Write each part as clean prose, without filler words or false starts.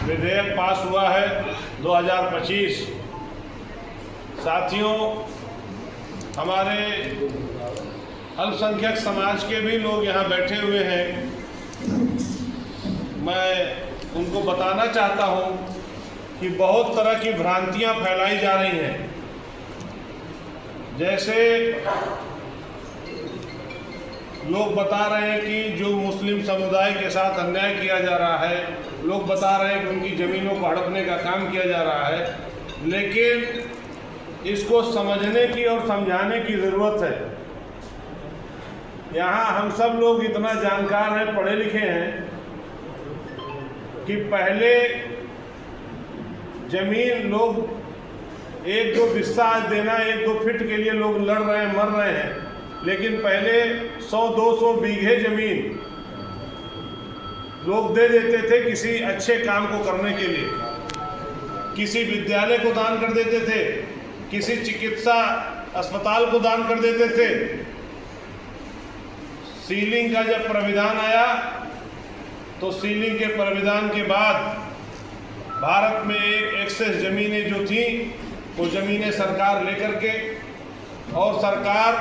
विधेयक पास हुआ है 2025। साथियों, हमारे अल्पसंख्यक समाज के भी लोग यहाँ बैठे हुए हैं। मैं उनको बताना चाहता हूँ कि बहुत तरह की भ्रांतियाँ फैलाई जा रही हैं। जैसे लोग बता रहे हैं कि जो मुस्लिम समुदाय के साथ अन्याय किया जा रहा है, लोग बता रहे हैं कि उनकी ज़मीनों को हड़पने का काम किया जा रहा है, लेकिन इसको समझने की और समझाने की ज़रूरत है। यहाँ हम सब लोग इतना जानकार हैं, पढ़े लिखे हैं कि पहले ज़मीन लोग एक दो बिस्सा देना, एक दो फिट के लिए लोग लड़ रहे हैं, मर रहे हैं, लेकिन पहले 100-200 बीघे ज़मीन लोग दे देते थे किसी अच्छे काम को करने के लिए। किसी विद्यालय को दान कर देते थे, किसी चिकित्सा अस्पताल को दान कर देते थे। सीलिंग का जब प्राविधान आया तो सीलिंग के प्राविधान के बाद भारत में एक एक्सेस ज़मीनें जो थी वो ज़मीनें सरकार लेकर के, और सरकार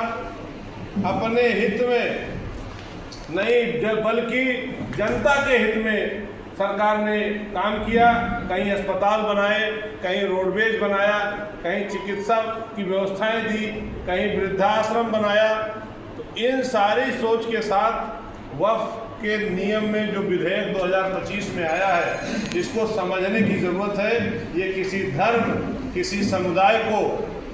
अपने हित में नहीं बल्कि जनता के हित में सरकार ने काम किया। कहीं अस्पताल बनाए, कहीं रोडवेज बनाया, कहीं चिकित्सा की व्यवस्थाएं दी, कहीं वृद्धाश्रम बनाया। तो इन सारी सोच के साथ वक्फ के नियम में जो विधेयक 2025 में आया है, इसको समझने की ज़रूरत है। ये किसी धर्म, किसी समुदाय को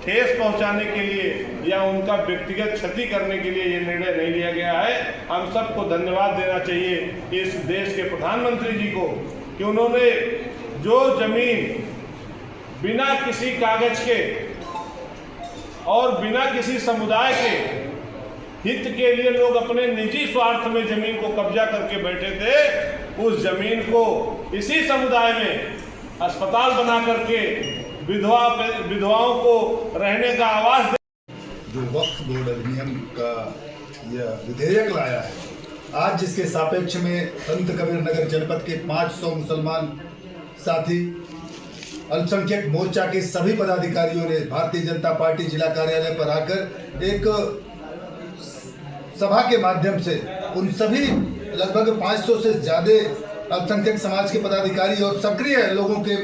ठेस पहुंचाने के लिए या उनका व्यक्तिगत क्षति करने के लिए ये निर्णय नहीं लिया गया है। हम सबको धन्यवाद देना चाहिए इस देश के प्रधानमंत्री जी को कि उन्होंने जो ज़मीन बिना किसी कागज के और बिना किसी समुदाय के हित के लिए लोग अपने निजी स्वार्थ में ज़मीन को कब्जा करके बैठे थे, उस ज़मीन को इसी समुदाय में अस्पताल बना करके विधवाओं को रहने का आवास जो वक्फ बोर्ड अधिनियम का यह विधेयक लाया है, आज जिसके सापेक्ष में संत कबीर नगर जनपद के 500 मुसलमान साथी, अल्पसंख्यक मोर्चा के सभी पदाधिकारियों ने भारतीय जनता पार्टी जिला कार्यालय पर आकर एक सभा के माध्यम से उन सभी लगभग 500 से ज़्यादा अल्पसंख्यक समाज के पदाधिकारी और सक्रिय लोगों के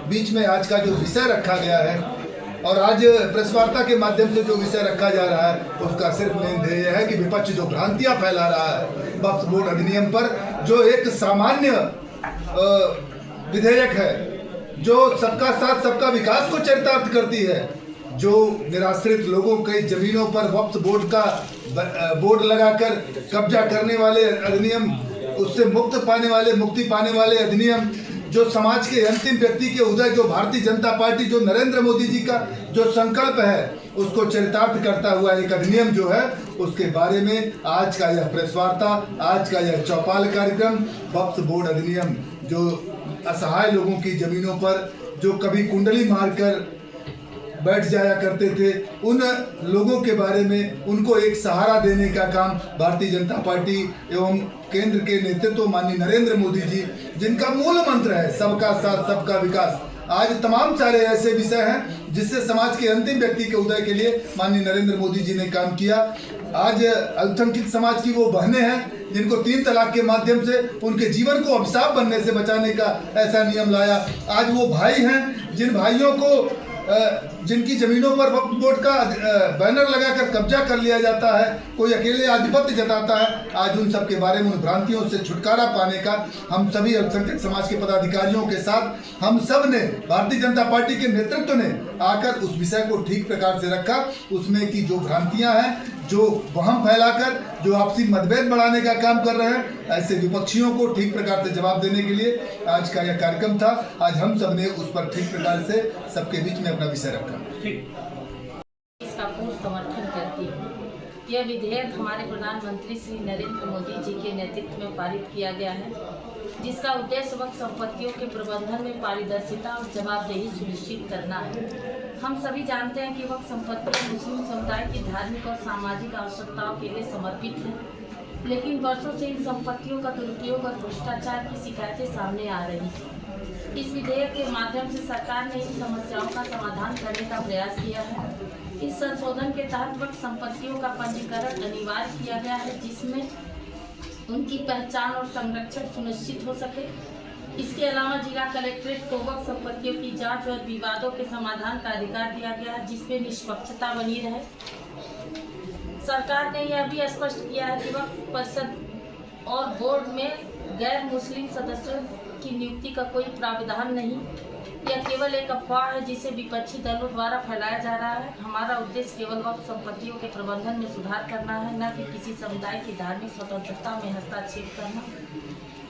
बीच में आज का जो विषय रखा गया है और आज प्रेस वार्ता के माध्यम से जो विषय रखा जा रहा है, उसका सिर्फ मेन ध्येय है कि विपक्ष जो भ्रांतियां फैला रहा है वक्फ बोर्ड अधिनियम पर, जो एक सामान्य विधेयक है, जो सबका साथ सबका विकास को चरितार्थ करती है, जो निराश्रित लोगों के जमीनों पर वक्फ बोर्ड का बोर्ड लगाकर कब्जा करने वाले अधिनियम, उससे मुक्ति पाने वाले अधिनियम, जो समाज के अंतिम व्यक्ति के उदय, जो भारतीय जनता पार्टी, जो नरेंद्र मोदी जी का जो संकल्प है, उसको चरितार्थ करता हुआ एक अधिनियम जो है, उसके बारे में आज का यह प्रेस वार्ता, आज का यह चौपाल कार्यक्रम, वक्फ बोर्ड अधिनियम जो असहाय लोगों की जमीनों पर जो कभी कुंडली मारकर बैठ जाया करते थे, उन लोगों के बारे में उनको एक सहारा देने का काम भारतीय जनता पार्टी एवं केंद्र के नेतृत्व माननीय नरेंद्र मोदी जी, जिनका मूल मंत्र है सबका साथ सबका विकास, आज तमाम सारे ऐसे विषय हैं जिससे समाज के अंतिम व्यक्ति के उदय के लिए माननीय नरेंद्र मोदी जी ने काम किया। आज अल्पसंख्यक समाज की वो बहनें हैं जिनको 3 तलाक के माध्यम से उनके जीवन को अभिशाप बनने से बचाने का ऐसा नियम लाया। आज वो भाई हैं जिन भाइयों को जिनकी जमीनों पर वक्फ बोर्ड का बैनर लगाकर कब्जा कर लिया जाता है, कोई अकेले आधिपत्य जताता है, आज उन सब के बारे में उन भ्रांतियों से छुटकारा पाने का हम सभी अल्पसंख्यक समाज के पदाधिकारियों के साथ हम सब ने, भारतीय जनता पार्टी के नेतृत्व ने आकर उस विषय को ठीक प्रकार से रखा। उसमें की जो भ्रांतियां हैं, जो वहम फैलाकर जो आपसी मतभेद बढ़ाने का काम कर रहे हैं, ऐसे विपक्षियों को ठीक प्रकार से जवाब देने के लिए आज का यह कार्यक्रम था। आज हम सब ने उस पर ठीक प्रकार से सबके बीच में अपना विषय रखा। इसका पूर्ण समर्थन करती हूँ। यह विधेयक हमारे प्रधानमंत्री श्री नरेंद्र मोदी जी के नेतृत्व में पारित किया गया है, जिसका उद्देश्य वक्फ संपत्तियों के प्रबंधन में पारदर्शिता और जवाबदेही सुनिश्चित करना है। हम सभी जानते हैं कि वक्फ संपत्तियां मुस्लिम समुदाय की धार्मिक और सामाजिक आवश्यकताओं के लिए समर्पित हैं। लेकिन वर्षों से इन संपत्तियों का दुरुपयोग और भ्रष्टाचार की शिकायतें सामने आ रही थी। इस विधेयक के माध्यम से सरकार ने इन समस्याओं का समाधान करने का प्रयास किया है। इस संशोधन के तहत वक्त संपत्तियों का पंजीकरण अनिवार्य किया गया है, जिसमें उनकी पहचान और संरक्षण सुनिश्चित हो सके। इसके अलावा जिला कलेक्ट्रेट को वक्त संपत्तियों की जांच और विवादों के समाधान का अधिकार दिया गया है, जिसमें निष्पक्षता बनी रहे। सरकार ने यह भी स्पष्ट किया है कि वक्फ परिषद और बोर्ड में गैर मुस्लिम सदस्यों की नियुक्ति का कोई प्रावधान नहीं। यह केवल एक अफवाह है जिसे विपक्षी दलों द्वारा फैलाया जा रहा है। हमारा उद्देश्य केवल वक्फ संपत्तियों के प्रबंधन में सुधार करना है, न कि किसी समुदाय की धार्मिक स्वतंत्रता में हस्तक्षेप करना।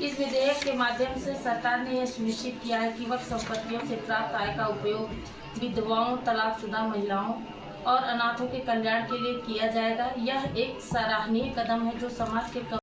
इस विधेयक के माध्यम से सरकार ने यह सुनिश्चित किया है कि वक्फ संपत्तियों से प्राप्त आय का उपयोग विधवाओं, तलाकशुदा महिलाओं और अनाथों के कल्याण के लिए किया जाएगा। यह एक सराहनीय कदम है जो समाज के